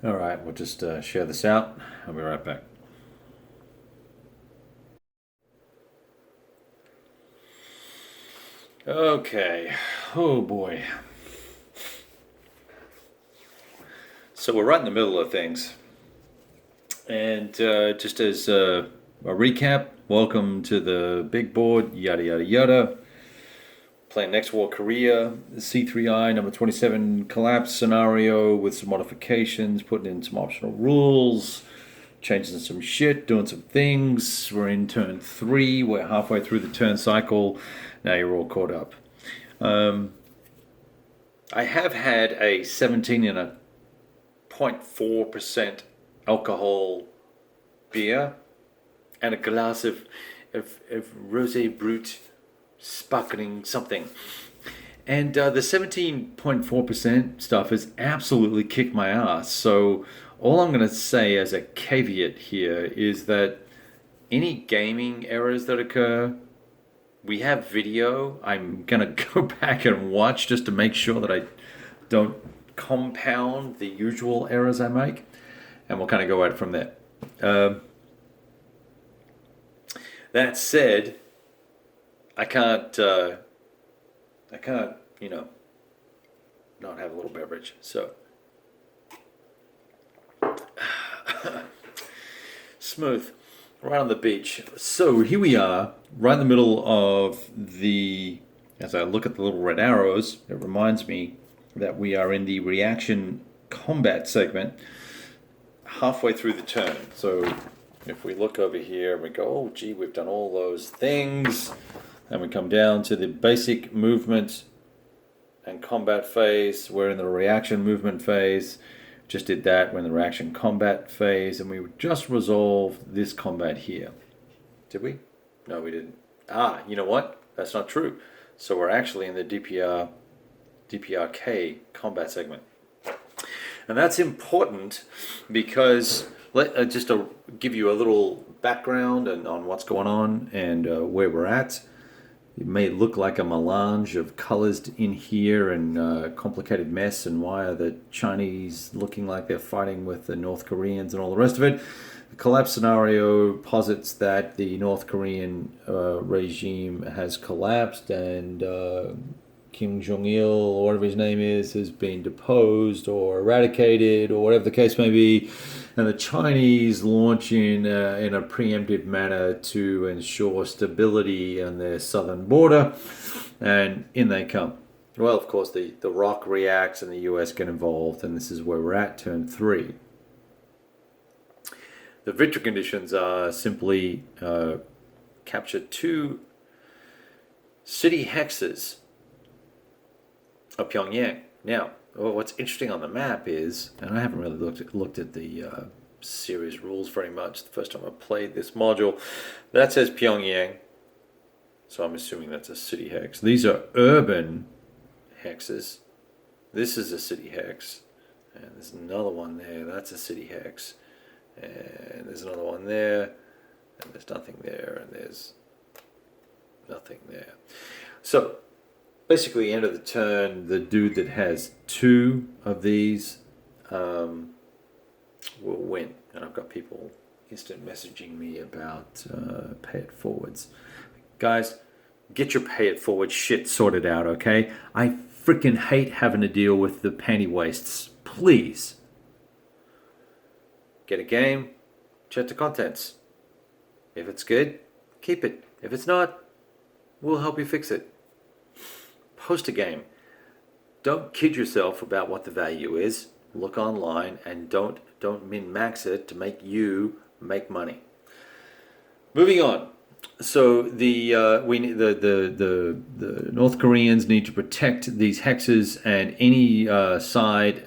All right, we'll just share this out. I'll be right back. Okay. Oh boy. So we're right in the middle of things. And just as a recap, welcome to the big board, yada yada yada. Playing Next War Korea, C3I number 27 collapse scenario with some modifications, putting in some optional rules, changing some shit, doing some things. We're in turn 3, we're halfway through the turn cycle. Now you're all caught up. I have had a 17 and a 0.4% alcohol beer and a glass of rosé brut sparkling something. And the 17.4% stuff has absolutely kicked my ass. So, all I'm going to say as a caveat here is that any gaming errors that occur, we have video. I'm going to go back and watch just to make sure that I don't compound the usual errors I make. And we'll kind of go at it from there. That said, I can't, not have a little beverage. So, smooth, right on the beach. So here we are, right in the middle of the. As I look at the little red arrows, it reminds me that we are in the reaction combat segment, halfway through the turn. So if we look over here and we go, oh gee, we've done all those things, and we come down to the basic movement and combat phase. We're in the reaction movement phase. Just did that. We're in the reaction combat phase, and we just resolved this combat here. Did we? No, we didn't. Ah, you know what? That's not true. So we're actually in the DPRK combat segment. And that's important because just to give you a little background on what's going on and where we're at. It may look like a melange of colors in here and complicated mess, and why are the Chinese looking like they're fighting with the North Koreans and all the rest of it. The collapse scenario posits that the North Korean regime has collapsed and Kim Jong-il, or whatever his name is, has been deposed or eradicated, or whatever the case may be, and the Chinese launch in a preemptive manner to ensure stability on their southern border, and in they come. Well, of course, the ROC reacts and the US get involved, and this is where we're at, turn 3. The victory conditions are simply capture 2 city hexes of Pyongyang. Now, what's interesting on the map is, and I haven't really looked at the series rules very much. The first time I played this module, that says Pyongyang, so I'm assuming that's a city hex. These are urban hexes. This is a city hex, and there's another one there. That's a city hex, and there's another one there, and there's nothing there, and there's nothing there. So basically, end of the turn, the dude that has 2 of these will win. And I've got people instant messaging me about pay it forwards. Guys, get your pay it forward shit sorted out, okay? I freaking hate having to deal with the panty wastes. Please. Get a game, check the contents. If it's good, keep it. If it's not, we'll help you fix it. Post a game. Don't kid yourself about what the value is. Look online and don't min-max it to make you make money. Moving on. So the North Koreans need to protect these hexes, and any side,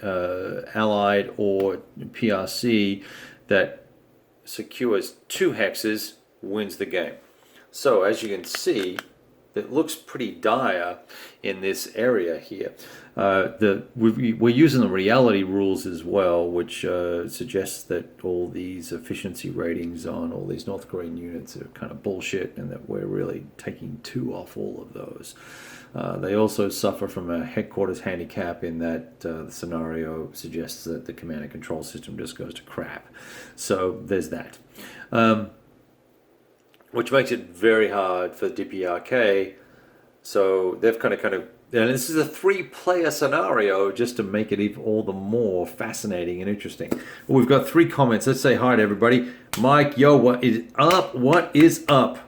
allied or PRC, that secures 2 hexes wins the game. So as you can see, it looks pretty dire in this area here. We're using the reality rules as well, which suggests that all these efficiency ratings on all these North Korean units are kind of bullshit, and that we're really taking two off all of those. They also suffer from a headquarters handicap in that the scenario suggests that the command and control system just goes to crap. So there's that. Which makes it very hard for DPRK. So they've kind of, and this is a 3-player scenario just to make it even all the more fascinating and interesting. Well, we've got 3 comments. Let's say hi to everybody. Mike, yo, what is up? What is up?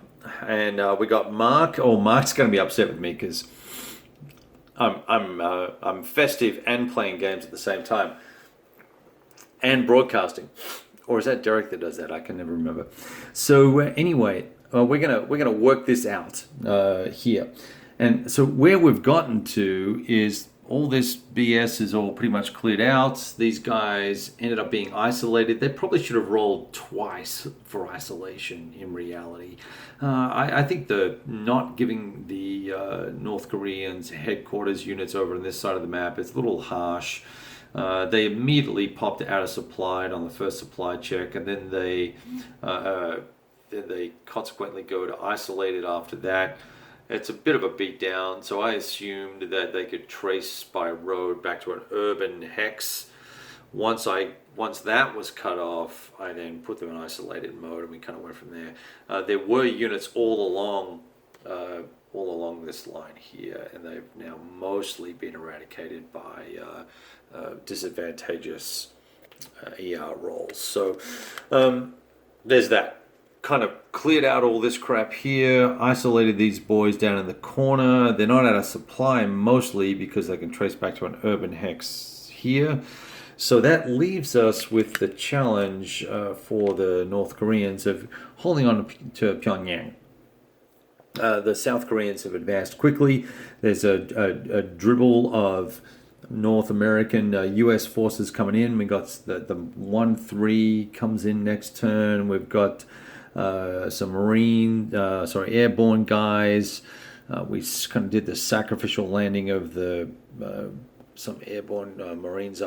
And we got Mark. Oh, Mark's going to be upset with me because I'm festive and playing games at the same time and broadcasting. Or is that Derek that does that? I can never remember. So anyway, we're gonna work this out here. And so where we've gotten to is all this BS is all pretty much cleared out. These guys ended up being isolated. They probably should have rolled twice for isolation in reality. I think the not giving the North Koreans headquarters units over on this side of the map is a little harsh. They immediately popped out of supply on the first supply check, and then they consequently go to isolated after that. It's a bit of a beatdown, so I assumed that they could trace by road back to an urban hex. Once that was cut off, I then put them in isolated mode, and we kind of went from there. There were units all along this line here, and they've now mostly been eradicated by disadvantageous ER rolls. So there's that. Kind of cleared out all this crap here, isolated these boys down in the corner. They're not out of supply mostly because they can trace back to an urban hex here. So that leaves us with the challenge for the North Koreans of holding on to Pyongyang. The South Koreans have advanced quickly. There's a dribble of North American U.S. forces coming in. We got the 1-3 comes in next turn. We've got some airborne guys. We kind of did the sacrificial landing of some airborne Marines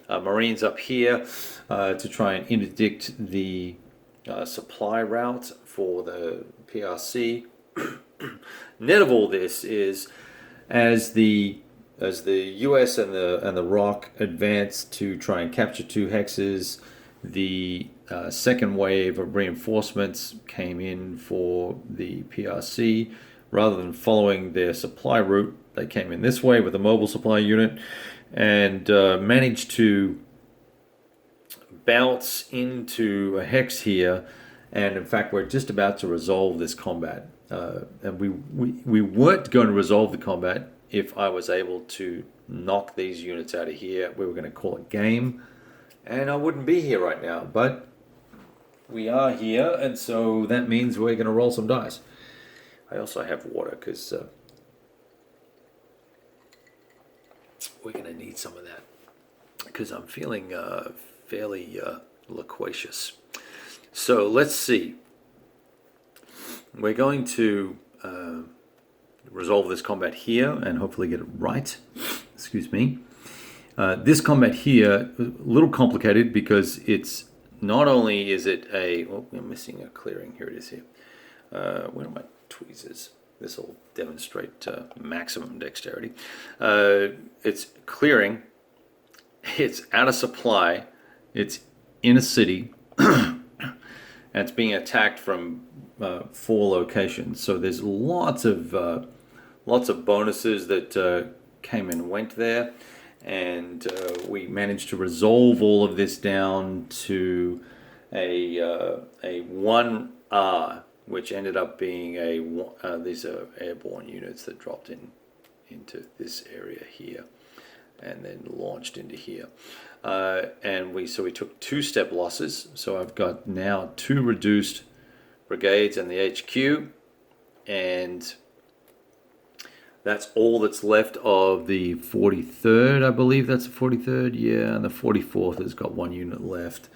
Marines up here to try and interdict the supply route for the PRC. Net of all this is as the U.S. and the ROC advance to try and capture 2 hexes, the second wave of reinforcements came in for the PRC. Rather than following their supply route, they came in this way with a mobile supply unit and managed to bounce into a hex here. And in fact, we're just about to resolve this combat. And we weren't going to resolve the combat if I was able to knock these units out of here. We were going to call it game, and I wouldn't be here right now. But we are here, and so that means we're going to roll some dice. I also have water because we're going to need some of that because I'm feeling fairly loquacious. So let's see. We're going to resolve this combat here and hopefully get it right. Excuse me. This combat here, a little complicated because it's not only is it I'm missing a clearing. Here it is here. Where are my tweezers? This will demonstrate maximum dexterity. It's clearing. It's out of supply. It's in a city. And it's being attacked from 4 locations. So there's lots of bonuses that came and went there. And we managed to resolve all of this down to a 1R, which ended up being these are airborne units that dropped into this area here and then launched into here. And we took 2-step losses. So I've got now 2 reduced brigades and the HQ, and that's all that's left of the 43rd. I believe that's the 43rd. Yeah, and the 44th has got 1 unit left.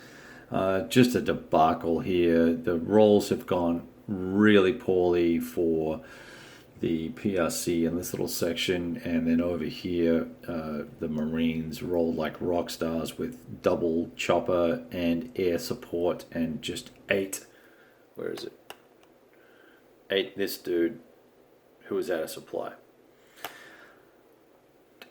Just a debacle here. The rolls have gone really poorly for the PRC in this little section, and then over here, the Marines rolled like rock stars with double chopper and air support, and just ate. Where is it? Ate this dude who was out of supply.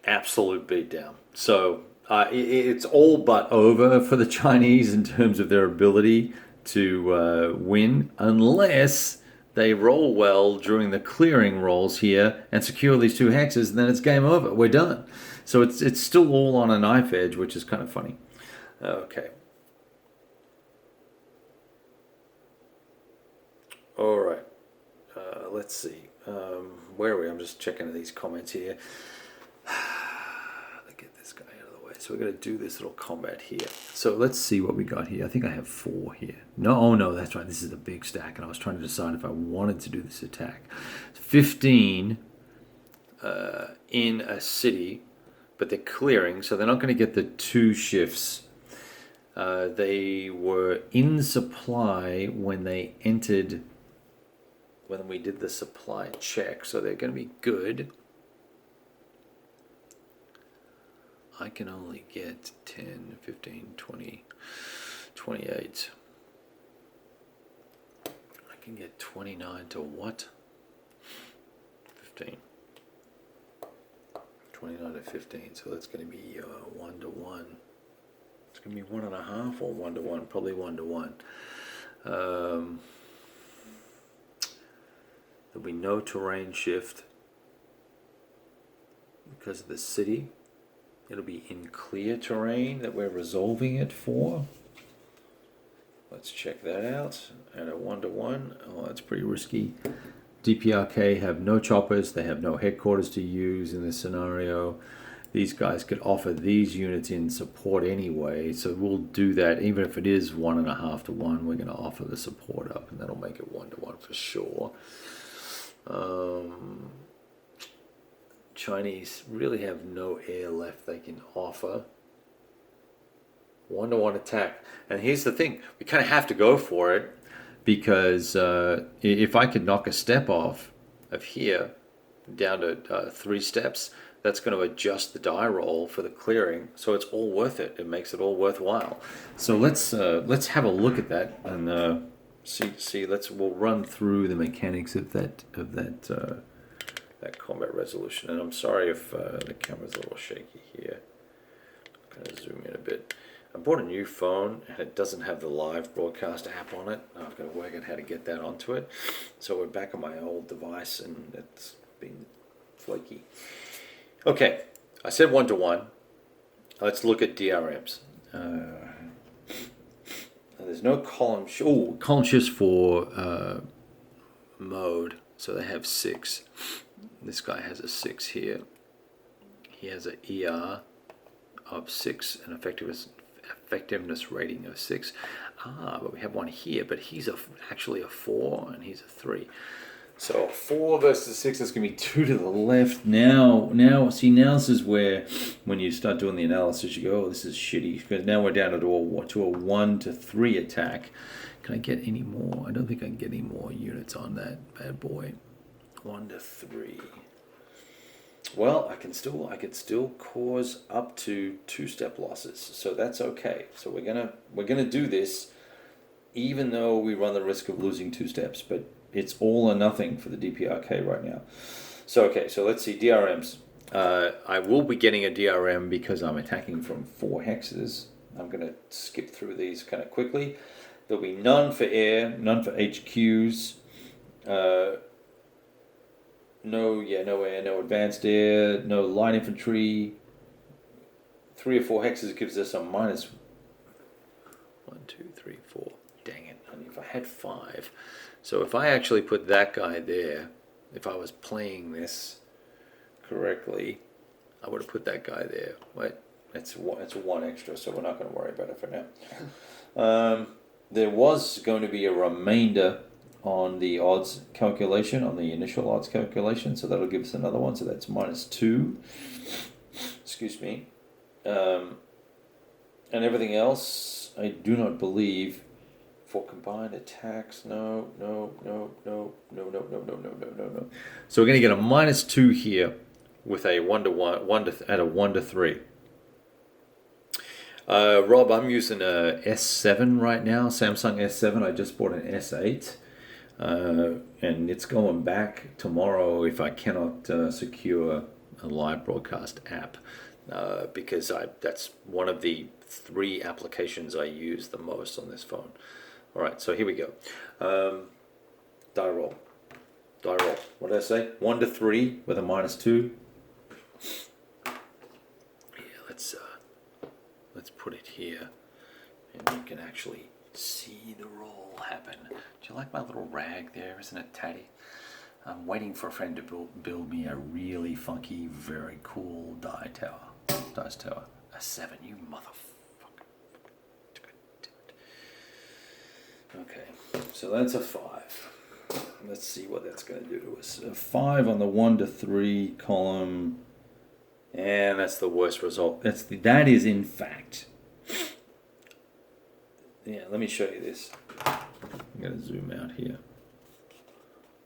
Absolute beatdown. So it's all but over for the Chinese in terms of their ability to win, unless they roll well during the clearing rolls here and secure these 2 hexes, and then it's game over. We're done. So it's still all on a knife edge, which is kind of funny. Okay. All right. Let's see. Where are we? I'm just checking these comments here. Let's get this guy out of the way. So we're going to do this little combat here. So let's see what we got here. I think I have 4 here. No, oh no, that's right. This is the big stack, and I was trying to decide if I wanted to do this attack. 15 in a city, but they're clearing, so they're not going to get the 2 shifts. They were in supply when they entered, when we did the supply check, so they're going to be good. I can only get 10, 15, 20, 28. I can get 29 to what? 15. 29 to 15, so that's going to be 1 to 1. It's going to be 1.5 or 1 to 1, probably 1 to 1. There'll be no terrain shift because of the city. It'll be in clear terrain that we're resolving it for. Let's check that out. At a 1 to 1, oh, that's pretty risky. DPRK have no choppers. They have no headquarters to use in this scenario. These guys could offer these units in support anyway, so we'll do that. Even if it is 1.5 to 1, we're going to offer the support up, and that'll make it 1 to 1 for sure. Chinese really have no air left they can offer. 1 to 1 attack. And here's the thing, we kind of have to go for it, because if I could knock a step off of here down to 3 steps, that's going to adjust the die roll for the clearing, so it's all worth it. It makes it all worthwhile. So let's have a look at that and see. We'll run through the mechanics of that combat resolution. And I'm sorry if the camera's a little shaky here. I'm going to zoom in a bit. I bought a new phone and it doesn't have the live broadcast app on it. I've got to work out how to get that onto it. So we're back on my old device and it's been flaky. Okay, I said 1 to 1. Let's look at DRMs. There's no column column shifts for mode, so they have 6. This guy has a 6 here. He has an ER of 6, an effectiveness rating of 6. But we have one here, but he's actually a 4 and he's a 3. So 4 versus 6 is going to be 2 to the left. Now this is where, when you start doing the analysis, you go, oh, this is shitty. Because now we're down to a 1 to 3 attack. Can I get any more? I don't think I can get any more units on that bad boy. 1 to 3. Well, I could still cause up to 2-step losses, so that's okay. So we're gonna do this, even though we run the risk of losing 2 steps. But it's all or nothing for the DPRK right now. So okay, so let's see DRMs. I will be getting a DRM because I'm attacking from 4 hexes. I'm gonna skip through these kind of quickly. There'll be none for air, none for HQs. No air, no advanced air, no light infantry. 3 or 4 hexes gives us a minus 1, 2, 3, 4. Dang it! I mean, if I had 5, so if I actually put that guy there, if I was playing this correctly, I would have put that guy there. Wait, it's 1 extra, so we're not going to worry about it for now. There was going to be a remainder on the odds calculation, on the initial odds calculation, so that'll give us another one, so that's minus 2. Excuse me. And everything else, I do not believe for combined attacks. No. So we're going to get a -2 here with a 1 to at a 1 to 3. Rob, I'm using a S7 right now, Samsung S7. I just bought an S8, and it's going back tomorrow if I cannot secure a live broadcast app, because that's one of the 3 applications I use the most on this phone. All right, so here we go. Die roll. What did I say? 1 to 3 with a -2. Yeah, let's put it here, and you can actually see the roll happen. Do you like my little rag there? Isn't it tatty? I'm waiting for a friend to build me a really funky, very cool dice tower. A 7, you motherfucker. Okay, so that's a 5. Let's see what that's going to do to us. A 5 on the 1 to 3 column, and that's the worst result. That is in fact. Yeah, let me show you this. I'm going to zoom out here.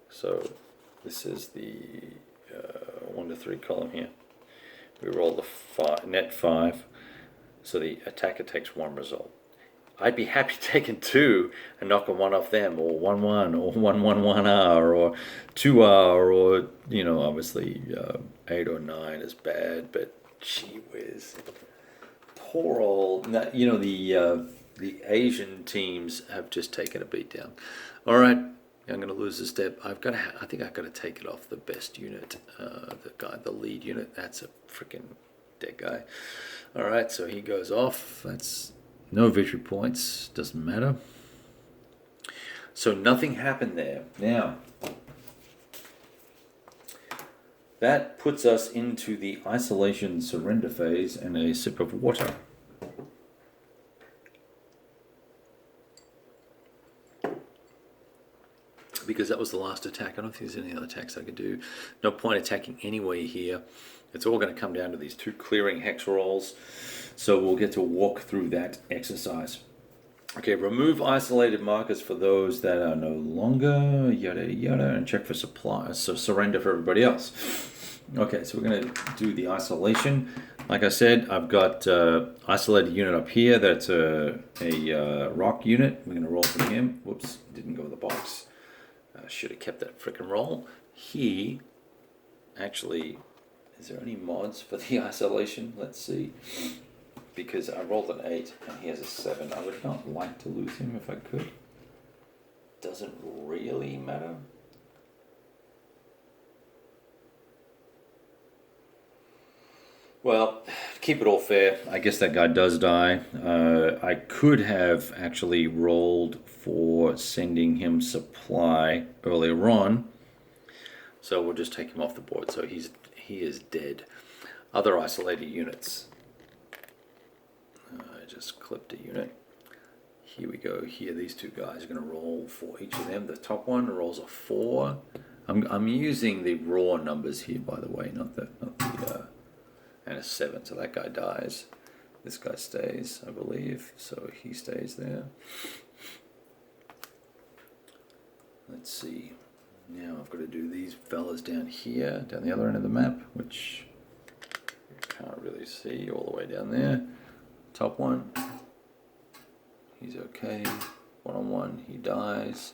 So this is the 1 to 3 column here. We roll the net 5, so the attacker takes 1 result. I'd be happy taking 2 and knocking 1 off them, or 1-1, or 1-1-1R, or 2R, or, you know, obviously 8 or 9 is bad, but gee whiz. Poor old, you know, the Asian teams have just taken a beat down. All right, I'm going to lose a step. I think I've got to take it off the best unit, the lead unit. That's a freaking dead guy. All right, so he goes off. That's no victory points. Doesn't matter. So nothing happened there. Now, that puts us into the isolation surrender phase and a sip of water. Because that was the last attack. I don't think there's any other attacks I could do. No point attacking anyway here. It's all going to come down to these 2 clearing hex rolls. So we'll get to walk through that exercise. Okay, remove isolated markers for those that are no longer, yada yada, and check for supply, so surrender for everybody else. Okay, so we're going to do the isolation. Like I said, I've got isolated unit up here. That's a rock unit. We're going to roll for him. Whoops, didn't go in the box. Should have kept that frickin' roll. He actually, is there any mods for the isolation? Let's see. Because I rolled an 8 and he has a 7. I would not like to lose him if I could. Doesn't really matter. Well, keep it all fair. I guess that guy does die. I could have actually rolled for sending him supply earlier on. So we'll just take him off the board. So he is dead. Other isolated units. I just clipped a unit. Here we go. Here, these 2 guys are going to roll for each of them. The top one rolls a 4. I'm using the raw numbers here, by the way, not the and a 7. So that guy dies. This guy stays, I believe. So he stays there. Let's see. Now I've got to do these fellas down here, down the other end of the map, which you can't really see all the way down there. Top one, he's okay. 1-on-1, he dies.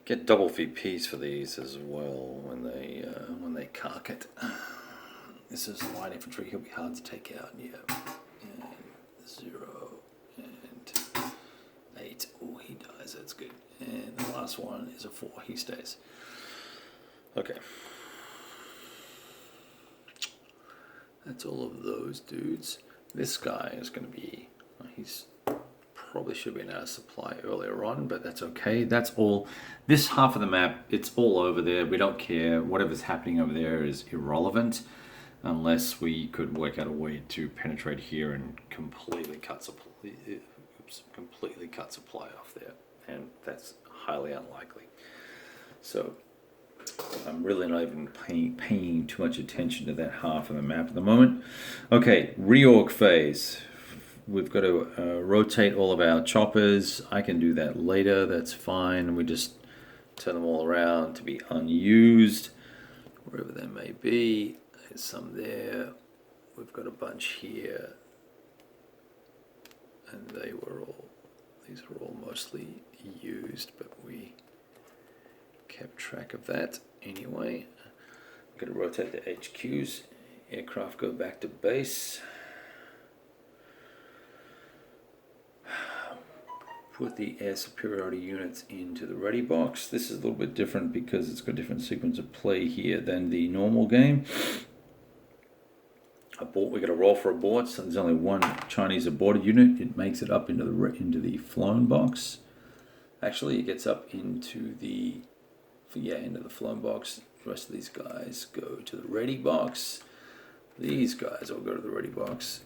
Get double VPs for these as well when they cark it. This is light infantry. He'll be hard to take out. Yeah, and 0 and 8. Oh, he dies. That's good. And the last one is a 4. He stays. Okay. That's all of those dudes. This guy is going to be, he's probably should have been out of supply earlier on, but that's okay. That's all. This half of the map, it's all over there. We don't care. Whatever's happening over there is irrelevant unless we could work out a way to penetrate here and completely cut supply off there. And that's highly unlikely. So I'm really not even paying too much attention to that half of the map at the moment. Okay, reorg phase. we've got to rotate all of our choppers. I can do that later. That's fine. We just turn them all around to be unused, wherever they may be. There's some there. We've got a bunch here, and these are all mostly used, but we kept track of that anyway. I'm going to rotate the HQs. Aircraft go back to base. Put the air superiority units into the ready box. This is a little bit different because it's got a different sequence of play here than the normal game. We got to roll for abort, so there's only one Chinese aborted unit. It makes it up into the flown box. Actually, it gets up into the flown box. The rest of these guys go to the ready box. These guys all go to the ready box.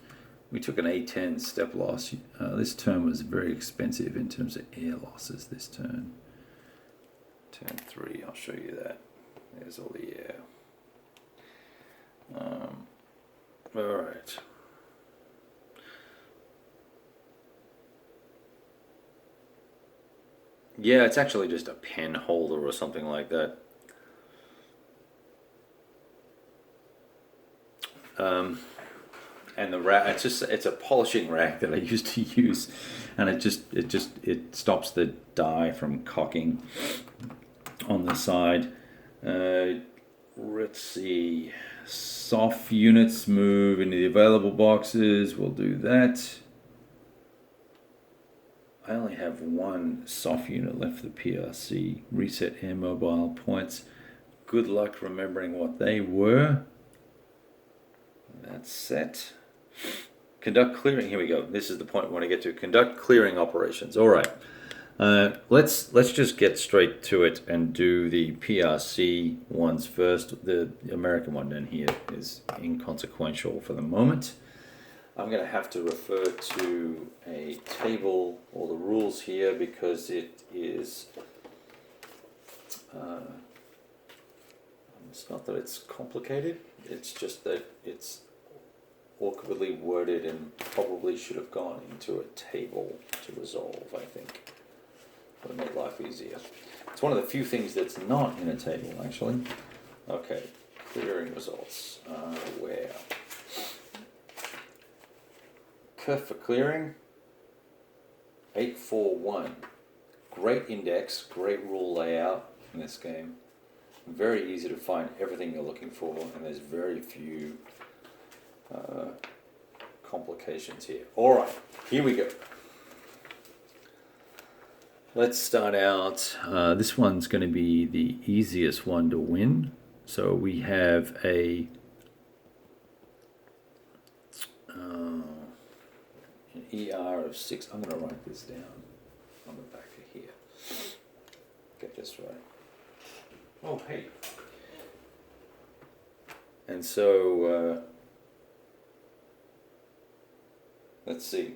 We took an A10 step loss. This turn was very expensive in terms of air losses this turn. Turn 3, I'll show you that. There's all the air. Alright. Yeah, it's actually just a pen holder or something like that. And the rack, it's a polishing rack that I used to use, and it stops the die from cocking on the side. Let's see, soft units move into the available boxes. We'll do that. I only have one soft unit left for the PRC. Reset air mobile points. Good luck remembering what they were. That's set. Conduct clearing. Here we go. This is the point we want to get to. Conduct clearing operations. All right. Let's just get straight to it and do the PRC ones first. The American one down here is inconsequential for the moment. I'm going to have to refer to a table or the rules here because it is. It's not that it's complicated. It's just that it's awkwardly worded and probably should have gone into a table to resolve, I think. Would have made life easier. It's one of the few things that's not in a table, actually. Okay, clearing results. Where? Curve for clearing, 841. Great index, great rule layout in this game. Very easy to find everything you're looking for, and there's very few complications here. All right, here we go. Let's start out. This one's going to be the easiest one to win. So we have an ER of 6. I'm going to write this down on the back of here. Get this right. Oh, hey. And so, let's see.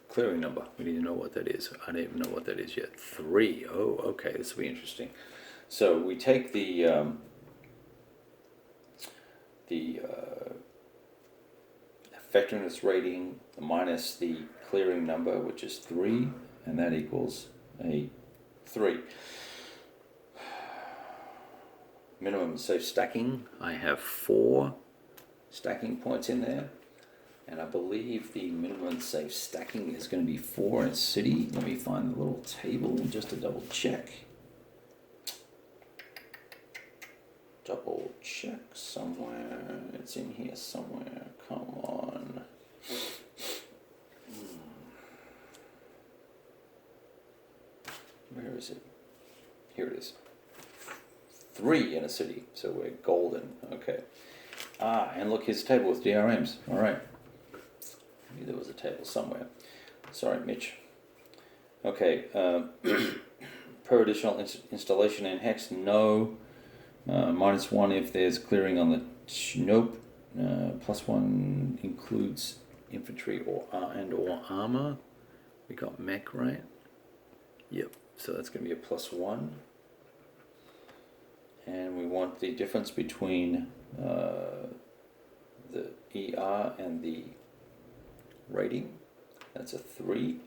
Clearing number. We need to know what that is. I don't even know what that is yet. 3. Oh, okay. This will be interesting. So we take the effectiveness rating minus the clearing number, which is 3, and that equals a 3. Minimum safe stacking, I have 4 stacking points in there, and I believe the minimum safe stacking is going to be 4 in city. Let me find the little table just to double check. Double check somewhere. It's in here somewhere. Come on. Where is it? Here it is. 3 in a city, so we're golden. Okay. And look, here's a table with DRMs. All right. Maybe there was a table somewhere. Sorry, Mitch. Okay. Per additional installation in hex, no. -1 if there's clearing on the nope. +1 includes infantry or armor. We got mech, right? Yep. So that's going to be a +1. And we want the difference between the ER and the rating. That's a 3.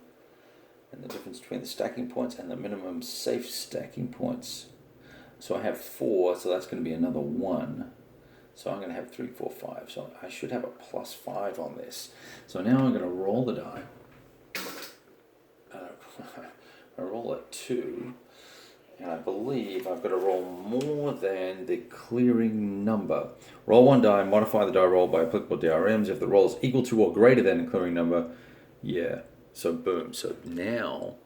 And the difference between the stacking points and the minimum safe stacking points. So I have 4, so that's going to be another 1. So I'm going to have 3, 4, 5. So I should have a +5 on this. So now I'm going to roll the die. I roll a 2. And I believe I've got to roll more than the clearing number. Roll 1 die, modify the die roll by applicable DRMs. If the roll is equal to or greater than the clearing number, yeah. So boom. So now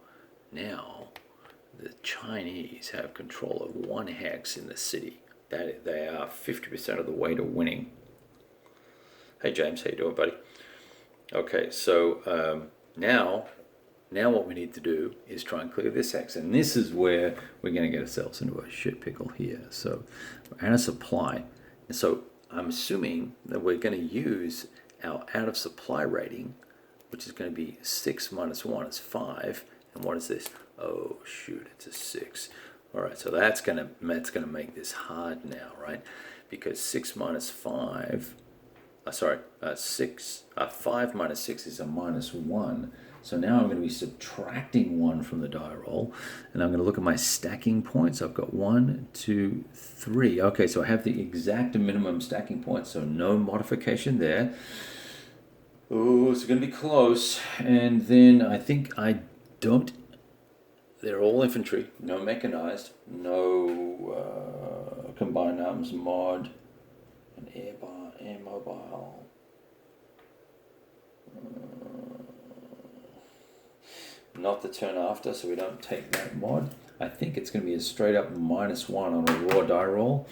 the Chinese have control of 1 hex in the city. That they are 50% of the way to winning. Hey James, how you doing, buddy? Okay, so now what we need to do is try and clear this hex, and this is where we're going to get ourselves into a shit pickle here. So we're out of supply, and so I'm assuming that we're going to use our out of supply rating, which is going to be 6 minus 1 is 5. And what is this? Oh shoot, it's a 6. All right, so that's gonna make this hard now, right? Because 6 minus 5, 5 minus 6 is a -1. So now I'm going to be subtracting 1 from the die roll, and I'm going to look at my stacking points. I've got 1, 2, 3. Okay, so I have the exact minimum stacking points, so no modification there. Oh, it's going to be close. And then I think they're all infantry, no mechanized, no combined arms mod, an air mobile. Not the turn after, so we don't take that mod. I think it's going to be a straight up -1 on a raw die roll.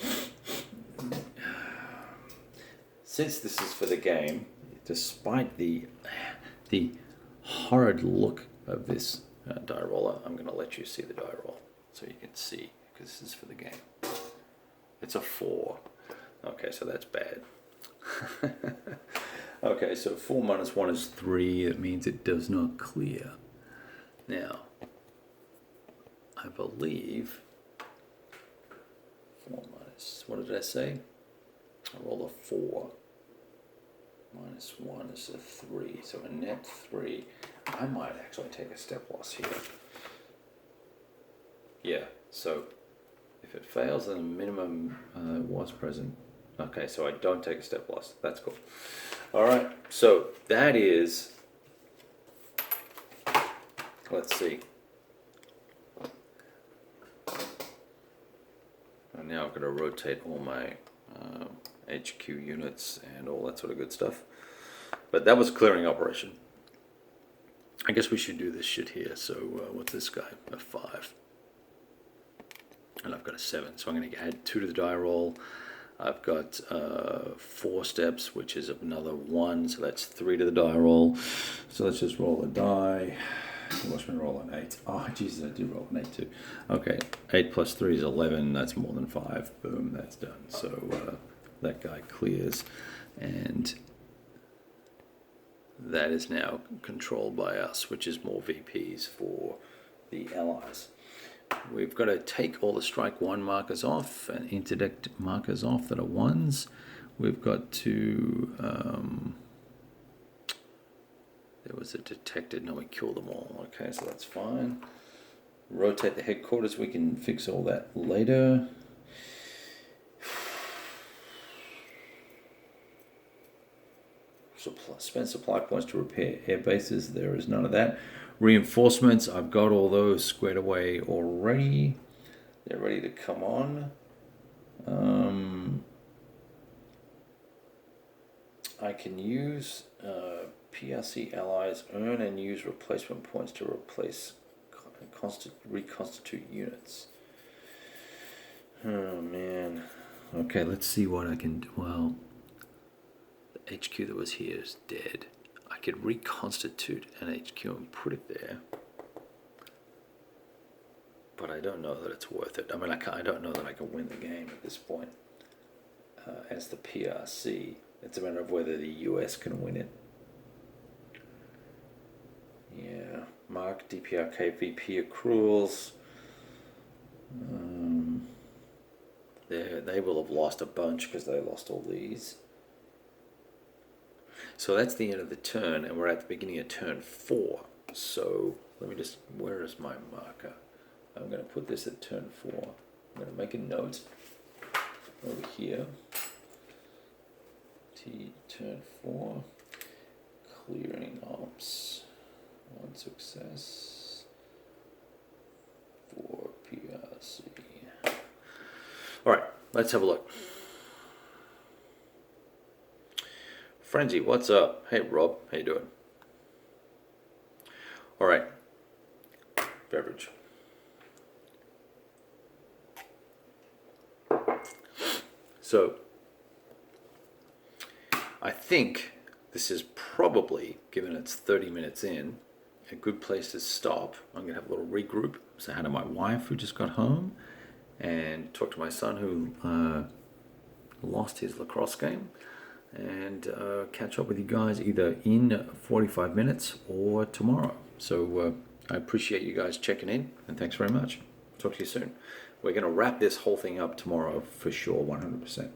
Since this is for the game, despite the horrid look of this die roller, I'm going to let you see the die roll so you can see, because this is for the game. It's a 4. Okay, so that's bad. Okay, so 4 minus 1 is 3. That means it does not clear. Now, I believe 4 minus, what did I say? I rolled a 4. Minus 1 is a 3, so a net 3. I might actually take a step loss here. Yeah, so if it fails, then the minimum was present. Okay, so I don't take a step loss. That's cool. All right, so that is, let's see. And now I've got to rotate all my HQ units and all that sort of good stuff. But that was a clearing operation. I guess we should do this shit here. So what's this guy? A 5. And I've got a 7. So I'm going to add 2 to the die roll. I've got 4 steps, which is another 1. So that's 3 to the die roll. So let's just roll a die. Watch me roll an 8. Oh, Jesus, I did roll an 8 too. Okay, 8 plus 3 is 11. That's more than 5. Boom, that's done. So that guy clears. And that is now controlled by us, which is more VPs for the allies. We've got to take all the strike 1 markers off and interdict markers off that are 1s. We've got to... there was a detected, no, we killed them all. Okay, so that's fine. Rotate the headquarters, we can fix all that later. Spend supply points to repair air bases. There is none of that. Reinforcements, I've got all those squared away already. They're ready to come on. I can use PRC allies, earn and use replacement points to replace reconstitute units. Oh man. Okay, let's see what I can do. Well, the HQ that was here is dead. I could reconstitute an HQ and put it there, but I don't know that it's worth it. I mean, I don't know that I can win the game at this point. As the PRC, it's a matter of whether the US can win it. Yeah, mark DPRK VP accruals. They will have lost a bunch because they lost all these. So that's the end of the turn, and we're at the beginning of turn 4. So let me just, where is my marker? I'm going to put this at turn 4. I'm going to make a note over here. T turn 4, clearing ops, 1 success, 4 PRC. All right, let's have a look. Frenzy, what's up? Hey Rob, how you doing? All right, beverage. So I think this is probably, given it's 30 minutes in, a good place to stop. I'm going to have a little regroup, say hi to my wife who just got home, and talk to my son who lost his lacrosse game, and catch up with you guys either in 45 minutes or tomorrow. So I appreciate you guys checking in, and thanks very much. Talk to you soon. We're going to wrap this whole thing up tomorrow for sure, 100%.